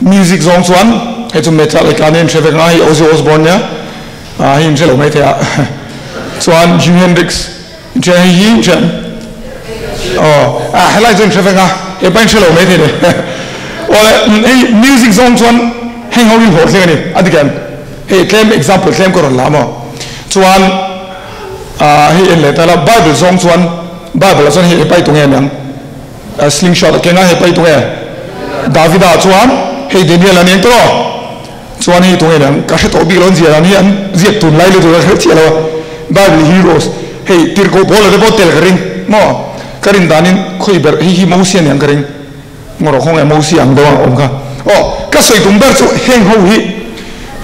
music zong chuan he chu Metallica nen trevek nga hi Ozzy Osbourne nya hi in chelo mai thea chuan Jimi Hendrix je hi chen helai zong trevek nga e ban chelo mai the ole hey music zong chuan heng ho in ho theng ani adikan hey claim example claim ko la mo chuan hi en le tala Bible zong chuan Bible chuan hi pai tung em slingshot kenga he pai tung Davida chuan hey Daniel an entro chuan hi tung em ka she to bi lon zia ani an zia tun lai lu tu ka chi lo Bible heroes hey tirko bol de botel ring mo karin danin khoi ber hi mo sian yang karing ngoro khong mo siang do om ka ka soi tung ber chu heng ho hi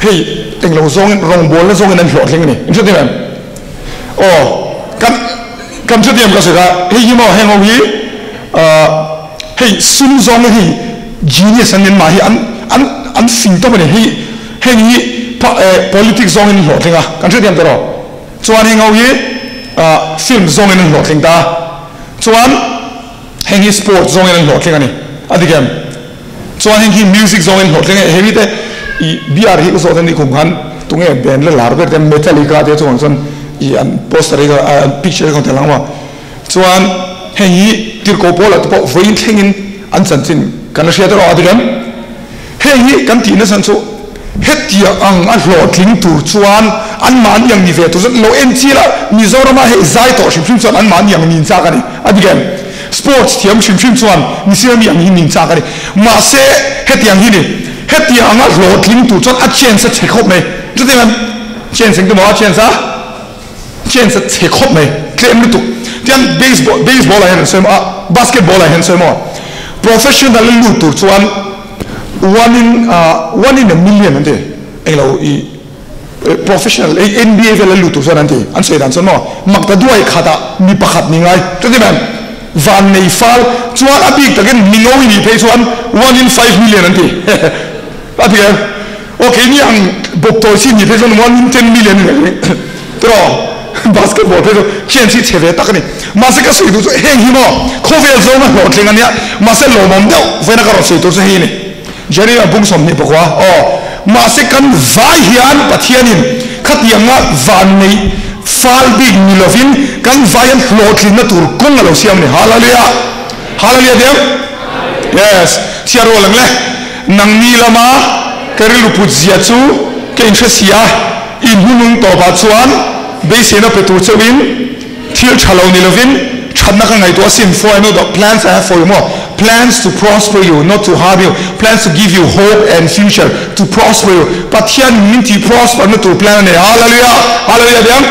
hey teng lo zong rong bol la zong an hlot leng ni in chu dem kam chu dem ka se ka hi mo heng ho hi hey sun zong hi genius an ma hi an sing to ne hi hi politics zong in hlot lenga kan chu dem ro chuan heng ho hi film zong in hlot leng ta chuan heng hi sport zong in hlot leng ani adigam chuan heng hi music zong in hlot leng heavy te I biar hi zo den ni kum han tunge band la lar ber te Metallica te chuan chuan I an poster ga picture ko te lang wa chuan heng hi tir ko pola to vein thengin an chan chin kan ria te ro adigam heng hi kan ti na san chu hetia ang a hlot ling tur chuan an man yang ni ve to lo en chi la Mizorama he zai to shim chuan an man yang nin cha ka ni adigam sports thiam shim chuan ni siam yang hi nin cha ka ni ma se hetiang hi ni hetia ang a hlot ling tur chuan a chen sa chekhop mai chu te man chen sing to ma chen sa chekhop mai klem lu tu tian baseball la hen sem basketball la hen sem professional lu tur chuan one in a million ante elo I professional NBA vel lu tur chuan ante an sei dan chuan mo makta duai khata mi pakhat ni ngai chu te man van nei fal chuan a big taken mingowi ni pe chuan 1 in 5 million ante atia okay ni ang bokto si ni pe chuan 1 in 10 million pero basketball pe chen si cheve takani mase ka sei du heng hi mo khovel zo na hlot lenga nia mase lo mom deu vena ka ro sei to se hi ni jari a bung som ni pokwa mase kan vai hian pathianin khatianga van nei fal big milovin kan vayan hlot lin na tur kong lo siam ni hallelujah hallelujah dem yes chiaro lang le nang ni lama karilu puzia chu ke inchesia in hunung to ba chuan Basically, petu chawin thil thalo ni lovin thadna ka ngai to sin for I know the plans I have for you more plans to prosper you not to harm you plans to give you hope and future to prosper you but here minti prosper not to plan ne hallelujah hallelujah dem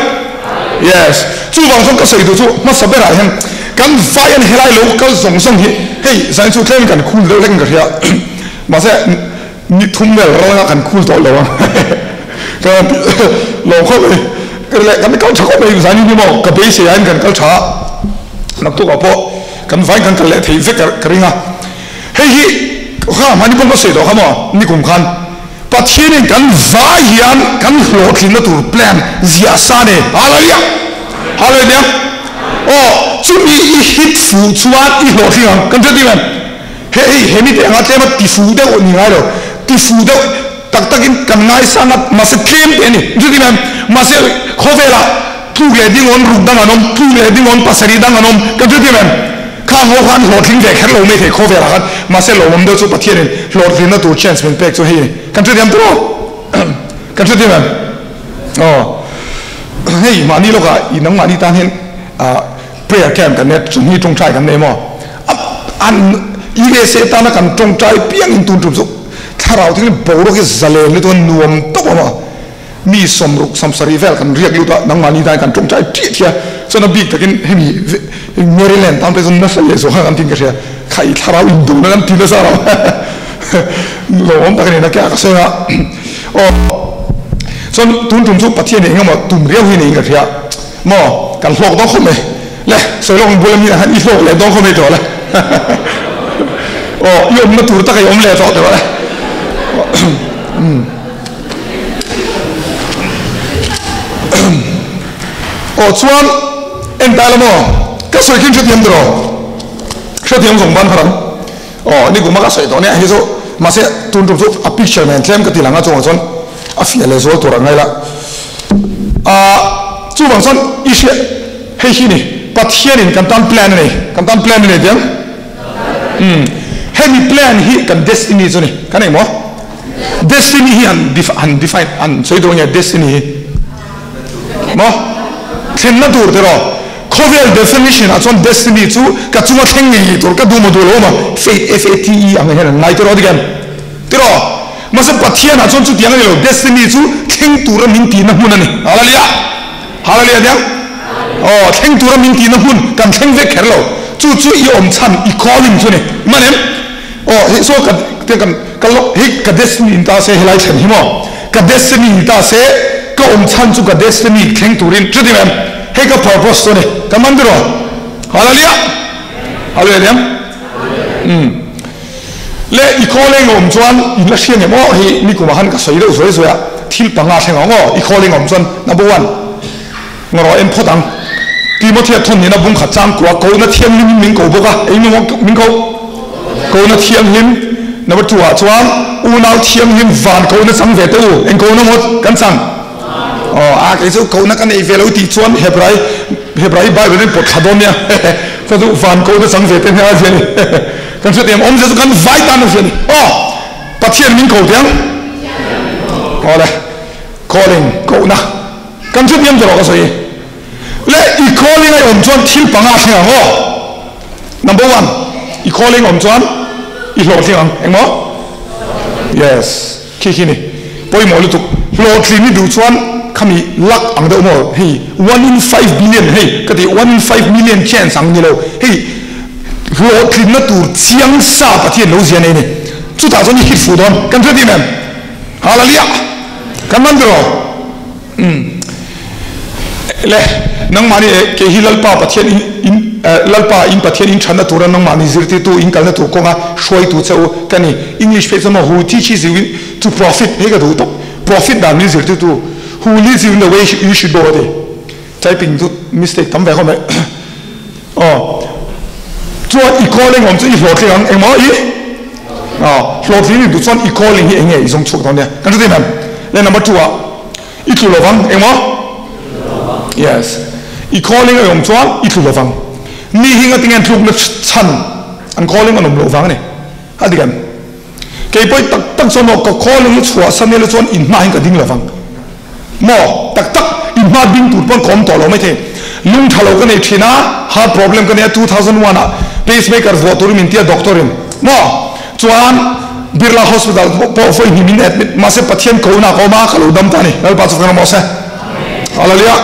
yes chu wang song ka sei du chu ma sabera hen kan vai an helai lo ka song song hi hey san chu claim kan cool do leng ka ria ma se ni thum mel ro kan cool to lo ka lo kho le kan kal chako mai zani ni mo ka be se an kan kal cha nak tu ka po kan vai kan kal le thei ve ka ringa hei hi ha mani bon ko se do ha mo ni kum khan pathian kan vai hian kan hlot lin na tur plan zia sa ne hallelujah hallelujah chu mi hit fu chuan I hlot lin kan te di man hei he mi te nga te ma ti fu de ni ngai ro ti fu de tak takin kan ngai sangat masa claim ni ju di man masa khovela tu le ding on ruk dang anom tu le ding on pasari dang anom kan ju di man ka ho han hlot lin ve kher lo me the khovela kan masa lo mom de chu pathian hlot lin na tu chance men pek chu hi kan ju di am tro kan ju di man hey mani lo ka I nang mani tan hen prayer camp kan net chu ni tong chai kan ne mo an I le se ta na kan tong chai piang in tun chu tharau tin boro ki zale le ton nuam to ma mi somruk samsari vel kan riak lu ta nang mani dai kan tong chai ti thia so na big takin hemi Maryland tam pe zon na sale so han tin ka ria khai tharau in du na kan tin sa ra lo om takin na kya ka se na so tun tum chu pathian ne ngam tum riau hi ne ka ria mo kan hlok do khome le so long bulam ni han I hlok le do khome to la yom na tur ta ka yom le to de la chuan en dalamo ka soi kin chutiam dro chutiam zong ban pharam ni guma ka soi to ne hi so mà sẽ tuân thủ a picture man claim cái tiếng Anh trong chọn a phía lệ số tổ ngay là chú bằng chọn ý sẽ hay khi này bắt hiện in căn tan plan này tiếng hay mi plan hi kan destiny cho này cái này mà destiny hi han define an soi đồ nghe destiny mà thêm nó đủ rồi Cover definition as on destiny to Katsuma Tengi to Kadumodoloma, fate FATE, and then night or again. Tiro, Masa Patian as on to Tiano, destiny to King to Ramintina Munani. Hallelujah. Hallelujah. Oh, King to Ramintina Hun, can King the Kerlo, to Yom San, he calling to me. Manem, oh, so he can destiny in Tase, he likes him. Ka destiny in Tase, go on San to destiny, King to rin, to them. Hey, ka purpose to ne. Kamandro. Hallelujah. Hallelujah. Le I calling om chuan in la siang mo hi ni ku mahan ka soi lo soi soi a thil panga thenga ngo I calling om chuan number 1 ngoro em phodang Timothy thon ni na bung kha chang kwa ko na thiam lim min ko boka ei no min ko na thiam him number 2 a chuan u nau thiam him van ko na sang ve te u en ko na mo kan sang cái số câu nó cái này về lâu thì chuan Hebrai Bible nên bột khadon nha, cho dù phản câu nó sang về tên hai gì này, cái số tiền ông sẽ cần vài tan được gì này, bắt thiên minh cầu tiếng, đây, calling câu na, cái số tiền cho nó cái gì, lẽ I calling này ông chuan thiên bằng ai thế à number 1, I calling ông chuan I lo tiếng anh mo, yes, khi này, bôi mồi lụt, lo tiếng đi đủ chuan kami luck ang do mo hey 1 in 5 billion hey kati 1 in 5 million chance ang nilo hey lo thin na tur chiang sa pathian lo zian nei chu ta zoni hit fu don kan thadi mem hallelujah kan mandro le nang mani ke hilal pa pathian in lalpa in pathian in thana tur nang mani zirti tu in kalna tu konga shoi tu chau kani English page mo who teaches you to profit he ga du to profit da mi zirti tu who leads you in the way you should go there. Typing to mistake, come back home. Oh, so I calling on to if you're clear, and more floating to some calling here is on choke down there. Can you see them? Then number 2, it will love and more. Yes, I calling on to one, it will love. Me here thing and took the sun and calling on the love. Again, Kapoy tak so no calling it for some one in mind a ding love. Mo tak in ma bing tu pon kom to lo mai the lung thalo ka nei thina heart problem ka ne 2001 pacemaker vo tur min tia doctor in mo chuan Birla hospital po foi hi min admit ma se pathian ko na ko ma khalo dam ta ni al pa chu ka mo se hallelujah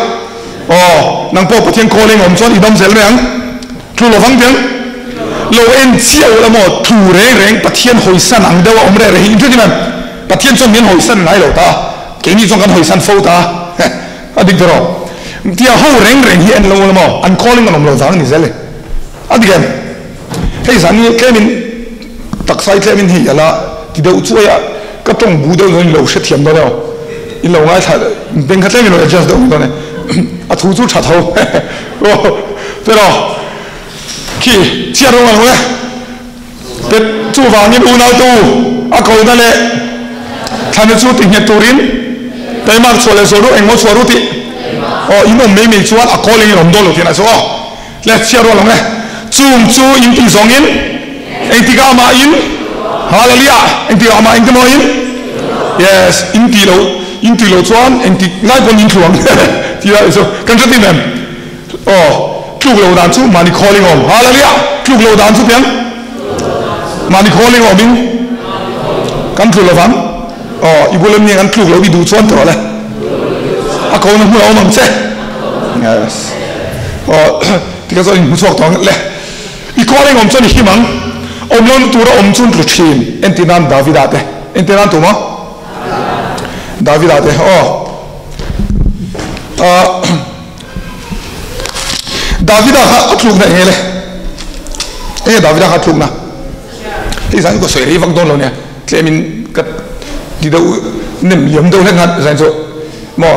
nang po pathian calling om chuan idam zel reng thu lo phang tiang lo en chiao la mo thu reng pathian hoi san ang dewa om re hi intu diman pathian chon min hoi san nai lo ta cái này trong căn hồi san phô ta, đi rồi, thì hậu rèn hiện lâu lắm mà, anh calling anh làm gì vậy này, đi cái sản cái mình đặc sai cái mình hiện là thì đâu chuối à, cái trong bù đâu rồi lâu sẽ thiểm đó đâu, lâu ngay thật, bên cái mình adjust đâu đó này, thu chú chặt thâu, thế rồi, khi chia đâu mà thôi, cái chú vào như u nào tu, cầu đó này, thành chú tình hiện tu rin. Tay mag chole soru engmo soru ti ino me chuan a calling rom dolo tina so let's share ro long chung chu in ti zong in eng ti ga ma in hallelujah eng ti ga ma eng ti mo in yes in ti lo chuan eng ti ngai bon in thuang ti la so kan chu ti mem kluk lo dan chu mani calling om hallelujah kluk lo dan chu pian mani calling om in kan thu lo van ibulam ni kan kluk lo bi du chuan to le a ko na hu om che yes ti ka zo in chuak tong le I calling om chuan hi mang om lon tu ra om chun tlu thin entinan davidate entinan tu ma davidate davida ha kluk na hele davida ha kluk na i san ko soi ri vang don lo ne klemin kat di đâu nem liam đâu hết ngắt rồi rồi mò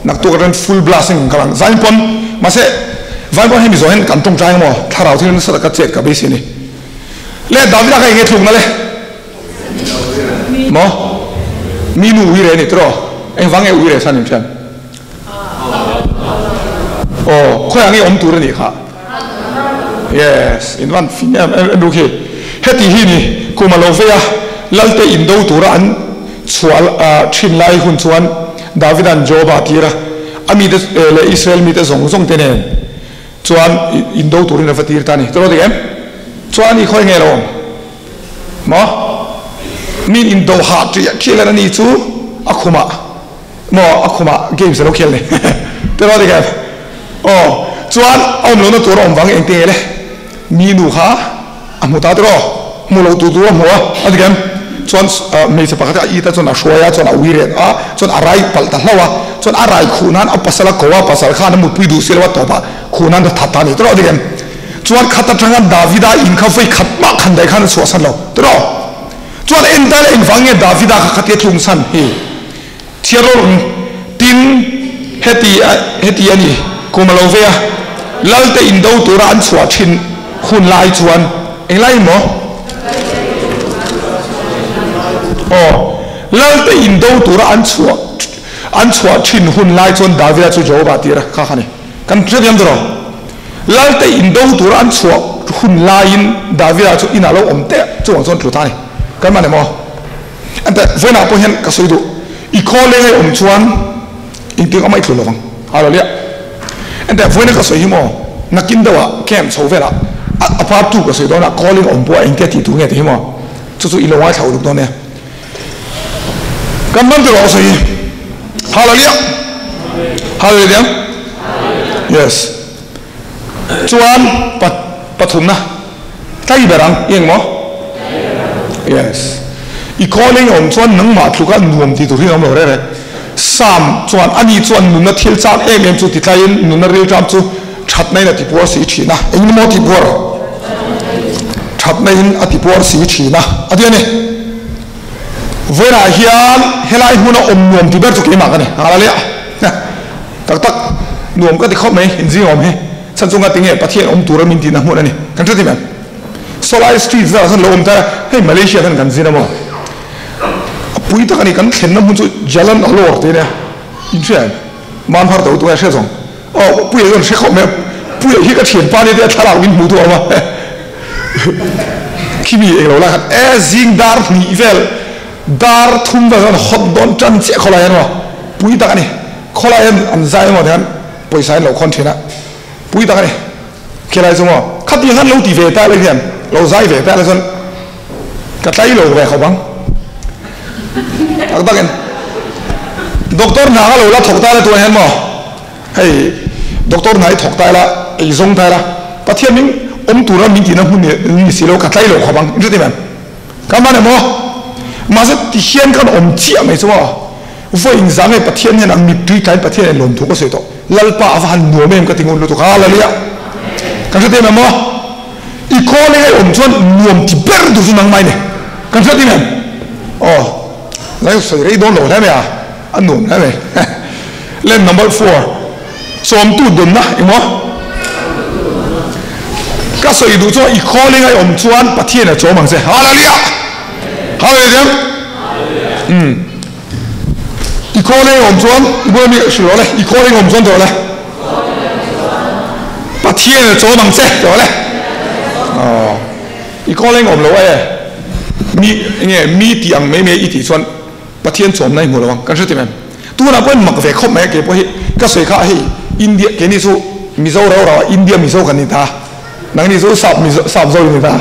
nặc tu cái full blasting cái lang zain pon mà sẽ vai pon hay bị rồi cảnh trong trái mò thà nào thì nó sẽ là cái chết cả bê xin đi lẽ David cái nghe thùng nó lẽ mò mi nu uy re ni tro anh vắng nghe uy re san chân khôi anh ấy tu rồi ni khá yes in one fin emดูkhi hết thì hi ni cô mà lâu về lal te in đâu tu ra anh chual chin lai hun chuan David an Job atira ami de le Israel mi te zong te ne chuan in đâu tu rin fatir ta ni tro de em chuan i khoi nge lo mo min in đâu hat ti khela ni chu akhuma game se lo khel ne tro de em chuan om lo na tu rom wang eng te le mi nu ha amuta tro mu lo tu mo adgam chuan me se pakata I ta chuan a hruaya chuan a uiren chuan a rai pal ta hlawa chuan a rai khunan a pasala kowa pasal khan mu pui du silwa topa khunan da thata ni tro digem chuan khata tanga Davida in kha fei khatma khan dai khan so san lo tro chuan en dal en wange Davida kha khate tlung san hi thiaror tin heti ani kumalovea lalte in do tura an chua thin khun lai chuan eng lai mo lalte in do tura an chua thin hun lai chuan Davida chu Job atira kha khani kan triam dro lalte in do tura an chua hun lai in Davida chu ina lo omte chu wang chon thutani kan mane mo anta vena po hen ka soidu I khole ngai chuan in ting amai thlo lawang hallelujah anta vena ka soi himo nakin dawa kem chovela apart tu ka soi dona calling on bo engke ti tu nge te himo chu ilawai thau lu done kan man dro soi hallelujah hallelujah yes chuan pathum na tai berang yeng mo yes I calling on chuan nang ma thuka nuam ti tu rinam lo re sam chuan ani chuan nunna thil chak em chu ti tlain nunna ril tam chu that nei na ti por si thina eng mo ti por that nei in ati por si thina adiani vera hian helai huna nuam ti ber chu ke ma ka ni halalia tak nuam ka ti khop mai in ji om he chan chunga tinge pathian tur min ti na hmu ani kan thati man Solai Street za san lo om ta hey Malaysia kan kan zina mo pui ta kan kan khen na mun chu jalan alor te ne inchen man har do tu a shezong pui yon she khom me pui hi ka thien pa ne de thala win mu tu ma kimi e lo la khat zing dar ni vel dar thum va gan hot don chan che khola yan wa pui ta kan ni khola yan am zai mo dan poisa lo khon thina pui ta kan ni kelai zo mo khati han lo ti ve ta le hian lo zai ve ta le son ka tai lo ve khobang Agdagen Doktor na ga lo la thok ta la tu hen mo hey doktor nai thok ta la ei zong ta la pathian ming tu ra min ti na hu ni si lo ka tai lo khobang ju ti man ka ma ne mo ma se ti hian kan chi mai so vo in zang e pathian hen ang mi tui tai pathian lom thu ko se to lal pa van no mem ka tingon lo to ka la lia kan ju ti man mo I khole ngai chuan nuam ti ber du nang mai ne kan ju ti man Lai soi rei don lo da me anum da me len number 4 som tu dun na imo ka soi du cho I calling ai chuan pathian a chomang se hallelujah hallelujah I calling chuan bo mi shlo le I calling chuan do le pathian a chomang se do le I calling lo ai mi tiang me I ti chuan pathian chom nai mu lawang kan hritim tu na pon mak ve khop me ke po hi ka soi kha hi India ke ni su mizo ra India mizo kan ni ta nang ni su sap zo ni ta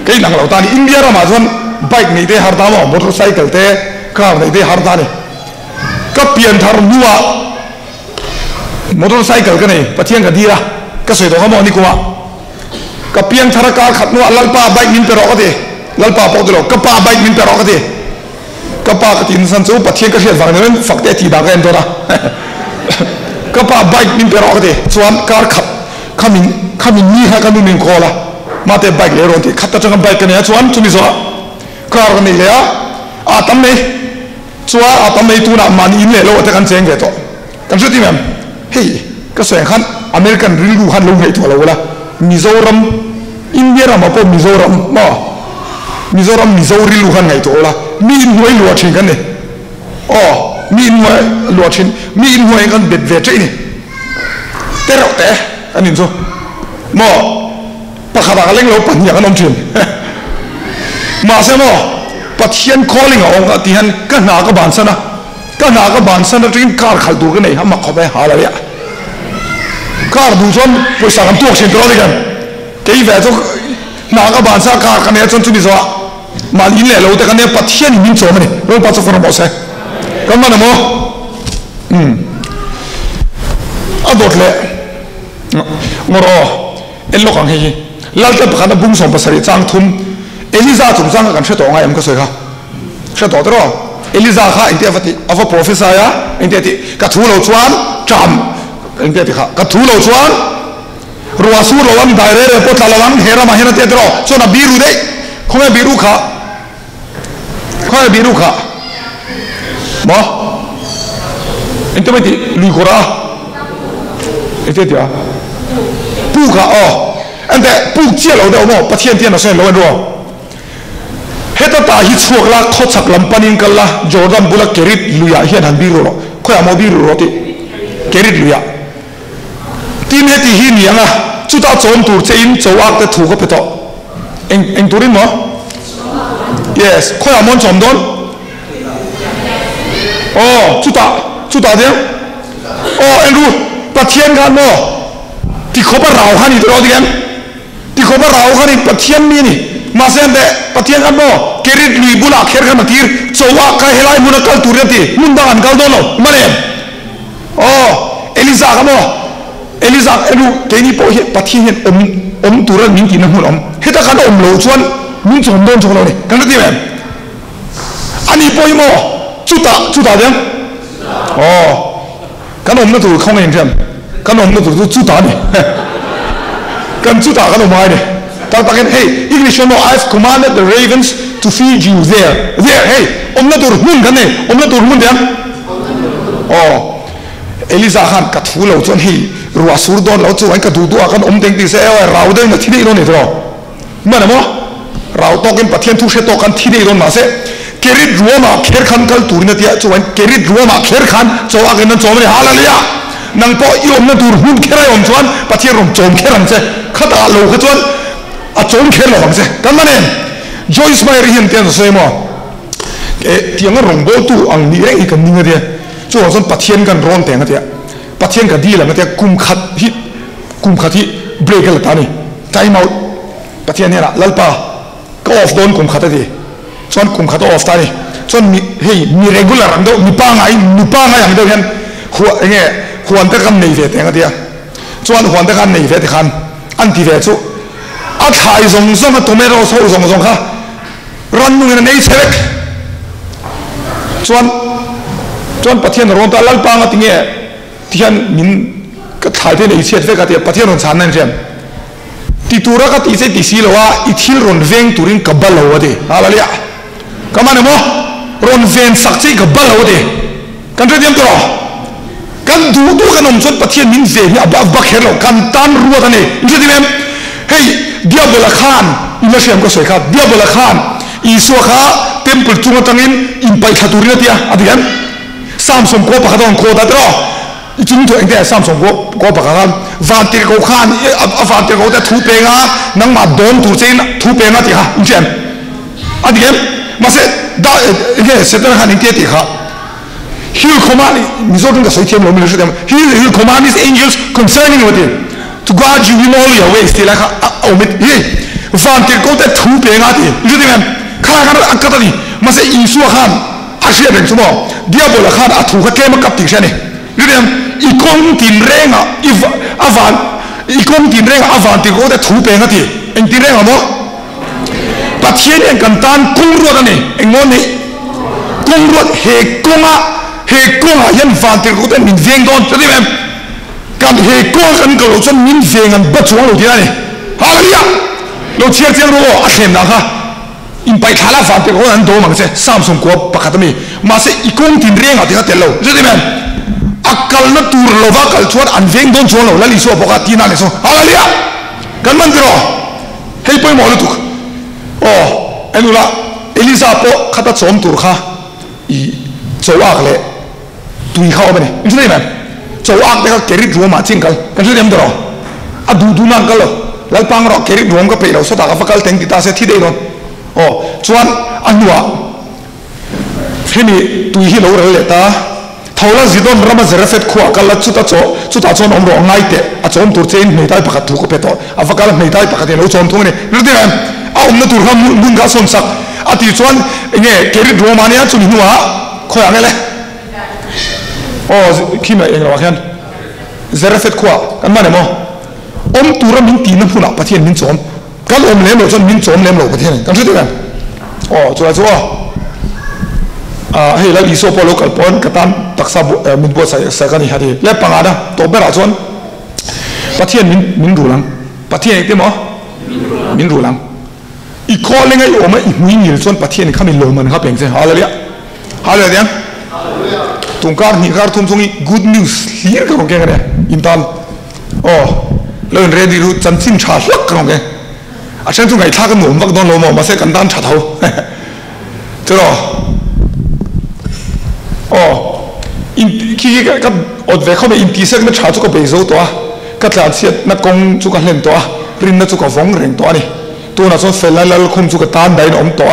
ke nang lo ta ni India ra ma zon bike ni te har da mo motorcycle te car ni te har da ni ka pian thar nuwa motorcycle ka nei pathian ka dira ka soi do ka mo ni kuma ka pian thar ka khat nuwa lalpa bike min pe ro ka te lalpa po de lo ka pa bike min pe ro ka te kapa ka tin san chu pathian ka hriat wang nen fakte ti da ka en to da kapa bike min pero ka de chuan car khamin ni ha ka min khola mate bike le ron ti khata chang bike ka ne chuan chumi zo car ka ni le a tam nei chua a tam nei tu na man in le lo ta kan cheng ve to kan chu ti mem hey ka soeng khan American rilu han lo nei to lo la Mizoram India ra ma po Mizoram ma มิโซรัมมิโซริลูกันไงตัวละมีหน่วยหลวงชิงกันเนี่ยอ๋อมีหน่วยหลวงชิงมีหน่วยกันเบ็ดเวทนี่แต่เราแต่อันนี้soมอปะขบักเล่งเราปั่นอย่างนั้นน้องชินมาเสมอปัจเจียน calling เอาองค์ที่ฮันก็หนาก็บานซะนะก็หนาก็บานซะนะจริงการขัดดูกันเนี่ยฮะมาขอไปหาอะไรอ่ะการดูจนไปสั่งตัวเช่นตัวนี้กันเกี่ยวกับตัวหนาก็บานซะการกันเนี่ยจนจุดนี้ซะมาอินเลยเราแต่กันเนี่ยปัจเจียนมินโจมันเนี่ยเราปัจจุบันบอกเสกันมาหน่อยมั้งอดทนเลยงรอเอ็นลูกของเฮียเราจะประกันบุ้งส่งภาษาจีนจ้างทุนเอลิซาจุ่มจ้างกันเชื่อตัวไงมันก็สวยครับเชื่อตัวตลอดเอลิซาค่ะอินเดียฟัดเอาว่า professor อะอินเดียที่กัดทูเราชวนจำอินเดียที่ค่ะกัดทูเราชวนรัวสู้เราวันได้เลยพอตลาดเฮรามาเฮราเตี้ยตลอดส่วนบีรูได้คงไม่บีรูค่ะคงไม่บีรูค่ะบ่อินเดียไม่ที่ลุยโคราอินเดียที่อ่ะปูค่ะอ๋ออันแต่ปูเจ้าเราเดาโม่ประเทศที่นั่นเส้นเราเป็นรัวเฮตตาฮิตพวกละเขาชักลำปันิงกันละจอร์แดนบุลเกริดลุยาเฮียนันบีรูละเขาอยากมาบีรูละที่เกริดลุยาทีนี้ที่หินยังอ่ะจุดอาโจมตูเจนโจอักแต่ถูกก็ไปต่อเอ็งตัวนี้มั้ง yes เขาอยากมันจอมโดนโอ้จุดอาเดียวโอ้เอ็งรู้ประเทศกันมั้งที่เขาไปเราฮันนี่ตัวเดียวที่เขาไปเราฮันนี่ประเทศนี้นี่มาเส้นเดประเทศกันบ่เกริดลุยบุลาเขรกันมาทีโจว่าใครเฮลัยมุนกัลตูเรียตีมุนดังกัลโดนเอามาเนี่ยโอ้เอลิซากันบ่เอลิซาเอ็นูเทนี่พอเห็นประเทศเห็นตูเรียมิงกินน้ำหุ่นเฮตากันโลชวนมิงจอมโดนจงเราเนี่ยกันได้ไหมอันนี้พอยังบ่จุดาเดียวโอ้กันนั่นตัวเขาไม่เห็นใช่ไหมกันนั่นตัวจุดาเนี่ยกันจุดากันออกมาเนี่ยTatakan, hey, English, you know, I've commanded the ravens to feed you there. Hey, omnatur mun kan ne, omnatur mun dia. Oh, Eliza Khan katfu lau chuan hi ruwa surdon lau chuan ka du akan omteng ti se rau dei na thidei ron ni tro. Mana mo? Rau token pathian thu se tokan thidei ron ma se. Kerit ruwa ma kher khan kal turina tia chuan kerit ruwa ma kher khan chawa kan chomre halalia. Nang po i omnatur mun kherai om chuan pathian rom chom kheran se. Khata lo kha chuan a chom kher lo bang se kan mane Joyce Meyer hian tian se mo tiang a rong bo tu ang ni reng kan ninga dia chu son pathian kan ron teng atia pathian ka di la atia kum khat hi break la ta ni time out pathian ne la lalpa ka off don kum khat ati chon kum khat off ta ni chon mi regular ang do mi pa ngai ang do hian huan ta kan nei ve teng atia chon huan ta kan nei ve te khan an ti ve chu a thai zong a tomato so zong kha ran nu nei chek chuan pathian ron ta lal pa nga tinge tian min ka thai te nei chet ve ka te pathian ron chan nan jem ti tura ka ti se ti si lowa I thil ron veng turin ka bal lo de halalia kamane mo ron ven sak chei ka bal lo de kan re diam to kan du kan om chon pathian min ve ni abak bak helo kan tan ruwa ta ne ni di mem hey Diabola Khan ina siam ko soi kha Diabola Khan isu kha temple chunga tangin impai thaturina tia adian Samsung ko pakadon ko ta tro ichung to engte Samsung ko pakagan vantir ko Khan vantir ko ta thu penga nang ma don tu chen thu penga ti ha inchen adian mase da ge setan khan inte ti kha He'll command mizotung ka soi thiam lo mi lo them he'll command his angels concerning with him to guard you in all your ways ti la kha omit hey vantir ko ta thu penga ti lu dem khala khala akata ni mase isu khan asia ben chumo Diabola Khan athu kha kema kap ti shane lu dem ikong tin renga ikong tin renga avantir ko ta thu penga ti eng ti renga mo pathian en kan tan kung ro da ni engon ni kung ro he konga yan vantir ko ta min veng don lu dem kan he konga kan ko chon min vengan ba chuang lo ti ni hallelujah lo chiar chiar ro a thlem na kha in pai thala fa te ko an do mang se Samsung ko pakhatami ma se ikong tin reng a ti ha tel lo je men akal na tur lo va kal chuan an veng don chuan lo la li so boka ti na le so hallelujah kan man dro hei poi mo lu tu oh anh là Elisa po khát chom tur kha i chawak le tui khaw bane in sei man chawak te ka kerit roma chingkal kan sei dem dro a du nang kal lalpang ro kerit rom ka pe lo so ta ka fakal teng ti ta se thi dei don chuan anwa hemi tui hi lo re le ta thola zidon rama zerafet khuwa kala chuta chon om ro ngai te a chom tur chen nei tai pakhat thu ko peto a fakal nei tai pakhat lo chom thung ne rti ram a om na tur kham mun ga son sak ati chuan nge kerit romania chuni nuwa khoya ngele khima engla khan zerafet khuwa kan mane mo om tura min ti na phuna pathian min chom kan om lem lo chon min chom lem lo pathian kan rti ram chu hei la iso po local pon katan taksa min bo sa kan hadi le pangada to bera chon pathian min rulang pathian te mo min rulang I calling ai oma I hui ngil chon pathian khamin lo man kha peng se hallelujah hallelujah tungkar ni kar thum chungi good news hlir ka ke ngare intan lo ready ru chanchin tha hlak ka nge a chen chu ngai tha ka nom bak don lo mo ma se kan dan tha thau chero in ki ka od ve khome in ti sek na tha chu ko be zo to ka tla chiat na kong chu ka hlen to rin na chu ka vong reng to ani tu na chon fel lal khum chu ka tan dai om to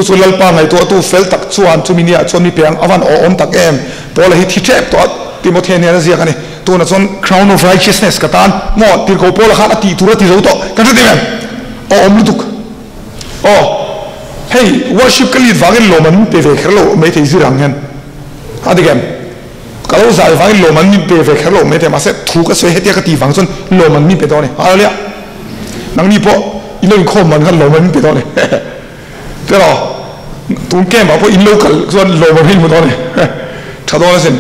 chu lal pa ngai to tu fel tak chuan chu minia chon mi peng awan om tak em pol hi thi trap to timothy ne zia kani tu na chon crown of righteousness ka tan mo tir ko pol kha ati tu ra ti zo to kan ti men om lutuk hey worship ka li wangin lo man pe ve khlo me thei zirang hen adigem kalau zai wangin lo man mi pe ve khlo me te ma se thu ka se hetia ka ti wang chon lo man mi pe to ne hallelujah nang ni po ilo ko man kan lo man pe to ne pero tu ke ma po ilo kal chon lo man hin mo to ne tha do sen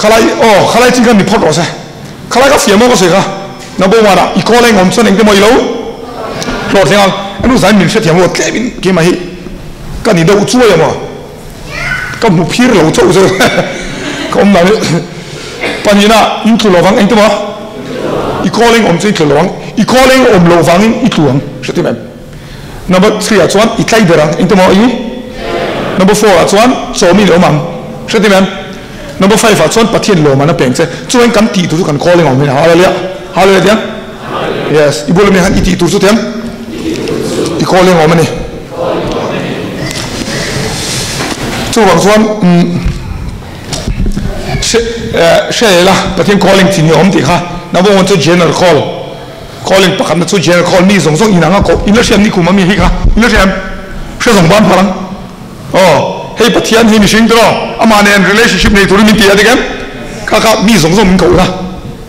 khalai chin kan ni phot ro se khalai ka fiamo ko se ka na bo ma da I ko leng om chon eng te mo ilo lo sengal anu zai min se tiam lo tlebin ke ma hi ka ni do chu ya mo ka mu phir lo chu zo ka om na panina in tu lo wang eng te mo I calling om chin lo wang I calling om lo wang I tuang se ti men number 3 a chuan I tlai derang eng te mo I number 4 a chuan chomi lo mang se ti men number 5 a chuan pathian lo man a peng che chuan kan ti tu kan calling om hallelujah hallelujah yes I bol me han I ti tu chu tiang I calling om ani chu wang chuan she la pathian calling tin om ti kha number 1 chu general calling pakam na chu general call mi zong zong inanga ko in la siam ni kuma mi hi kha in la siam she zong ban phalang hey pathian hi mi sing dro amane relationship nei tur mi ti adigam kha mi zong zong min ko la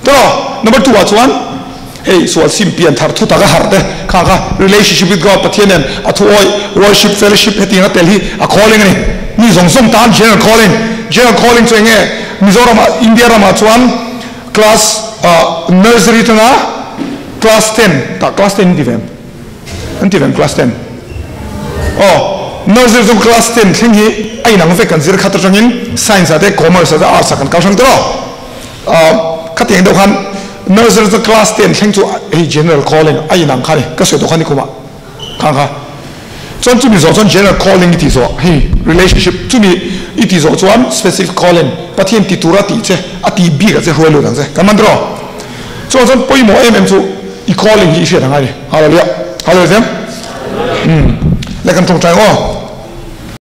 dro number 2 a chuan hey so sim pian thar thu ta ga har de kha relationship with God pathian and athoi worship fellowship heting a tel hi a calling ni mi zong zong tan general calling chu nge Mizoram India rama chuan class nursery tanga class 10 ta class 10 divem class 10 nursery to class 10 thingi ai nang ve kan zir khatra tangin science ate commerce ate arts kan ka sang tro khateng do khan nursery to class 10 thing chu a general calling ai nang khani ka se do khani kuma kha chon chu mi zo chon general calling it is hey relationship chu mi it is one specific calling pathian ti turati che ati bi ga che holo dang che kamandro chon poi mo chu I calling hi she dang ai hallelujah hallelujah le kan tong chang